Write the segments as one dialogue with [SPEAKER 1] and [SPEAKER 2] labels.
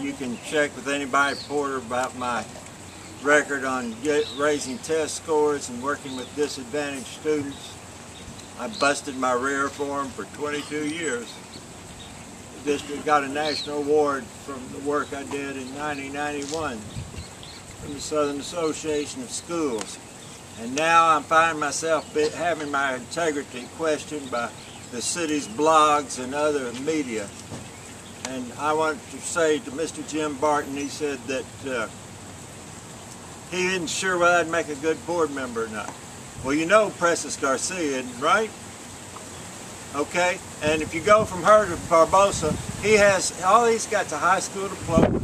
[SPEAKER 1] you can check with anybody, Porter, about my record on raising test scores and working with disadvantaged students. I busted my rear for them for 22 years. The district got a national award from the work I did in 1991 from the Southern Association of Schools. And now I'm finding myself having my integrity questioned by the city's blogs and other media. And I want to say to Mr. Jim Barton, he said that he isn't sure whether I'd make a good board member or not. Well, you know Precious Garcia, right? Okay, and if you go from her to Barbosa, all he's got's a high school diploma,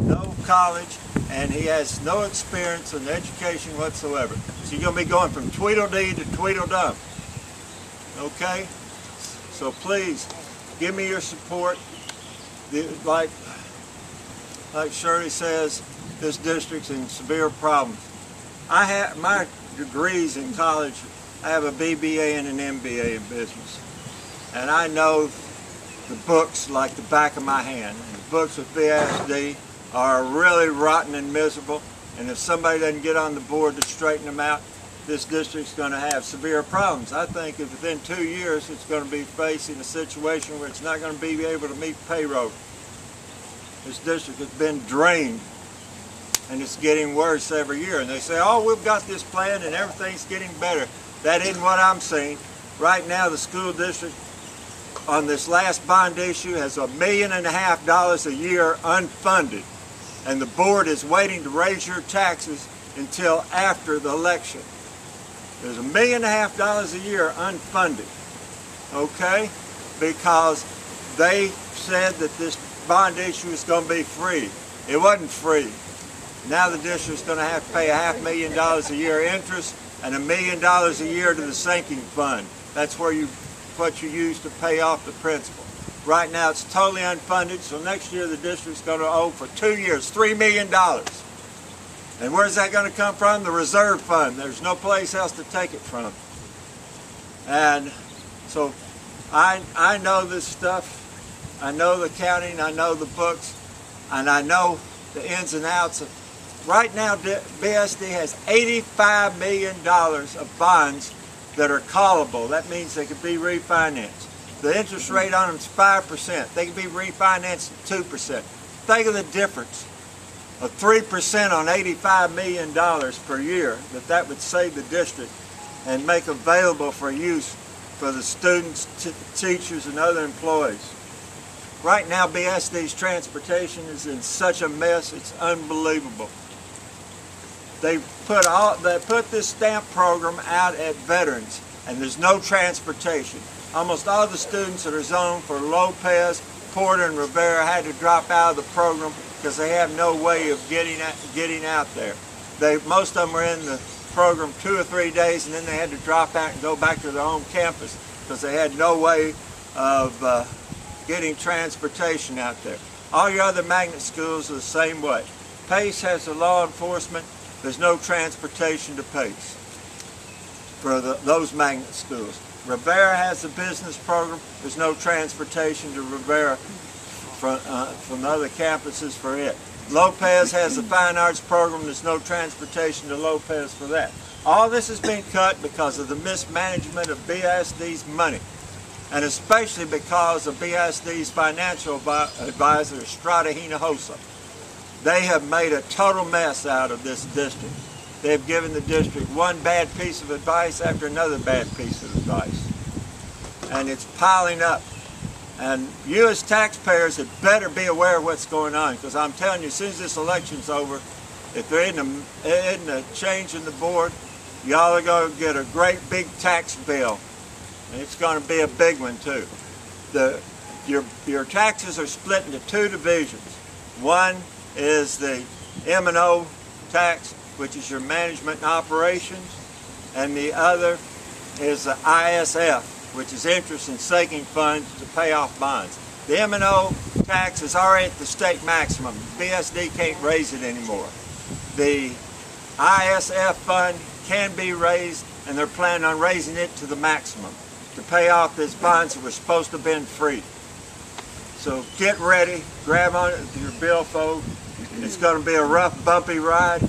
[SPEAKER 1] no college, and he has no experience in education whatsoever. So you're going to be going from Tweedledee to Tweedledum. Okay? So please, give me your support. Like Shirley says, this district's in severe problems. I have my degrees in college. I have a BBA and an MBA in business. And I know the books like the back of my hand. And the books with BISD are really rotten and miserable. And if somebody doesn't get on the board to straighten them out, this district's going to have severe problems. I think that within 2 years it's going to be facing a situation where it's not going to be able to meet payroll. This district has been drained, and it's getting worse every year. And they say, oh, we've got this plan and everything's getting better. That isn't what I'm seeing. Right now the school district on this last bond issue has $1.5 million a year unfunded. And the board is waiting to raise your taxes until after the election. There's $1.5 million a year unfunded, okay? Because they said that this bond issue is going to be free. It wasn't free. Now the district's going to have to pay $500,000 a year interest and $1 million a year to the sinking fund. That's what you use to pay off the principal. Right now it's totally unfunded, so next year the district's going to owe for 2 years $3 million. And where's that going to come from? The reserve fund. There's no place else to take it from. And so I know this stuff. I know the accounting, I know the books, and I know the ins and outs of. Right now BISD has $85 million of bonds that are callable. That means they can be refinanced. The interest rate on them is 5%. They can be refinanced at 2%. Think of the difference of 3% on $85 million per year that would save the district and make available for use for the students, teachers, and other employees. Right now BISD's transportation is in such a mess, it's unbelievable. They put this stamp program out at veterans, and there's no transportation. Almost all the students that are zoned for Lopez, Porter, and Rivera had to drop out of the program because they have no way of getting out there. Most of them were in the program 2 or 3 days, and then they had to drop out and go back to their home campus because they had no way of getting transportation out there. All your other magnet schools are the same way. Pace has the law enforcement. There's no transportation to Pace for those magnet schools. Rivera has the business program. There's no transportation to Rivera from other campuses for it. Lopez has the fine arts program. There's no transportation to Lopez for that. All this has been cut because of the mismanagement of BISD's money, and especially because of BISD's financial advisor, Estrada Hinojosa. They have made a total mess out of this district. They've given the district one bad piece of advice after another bad piece of advice. And it's piling up. And you as taxpayers had better be aware of what's going on, because I'm telling you, as soon as this election's over, if there isn't a change in the board, y'all are going to get a great big tax bill. And it's going to be a big one too. Your taxes are split into 2 divisions. One is the M&O tax, which is your management and operations, and the other is the ISF, which is interest and sinking funds to pay off bonds. The M&O tax is already at the state maximum. BISD can't raise it anymore. The ISF fund can be raised, and they're planning on raising it to the maximum to pay off these bonds that were supposed to have been free. So get ready, grab on to your billfold. It's going to be a rough, bumpy ride.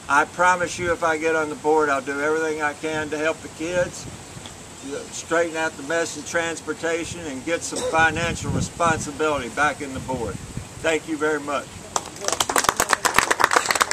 [SPEAKER 1] I promise you, if I get on the board, I'll do everything I can to help the kids, straighten out the mess in transportation, and get some financial responsibility back in the board. Thank you very much.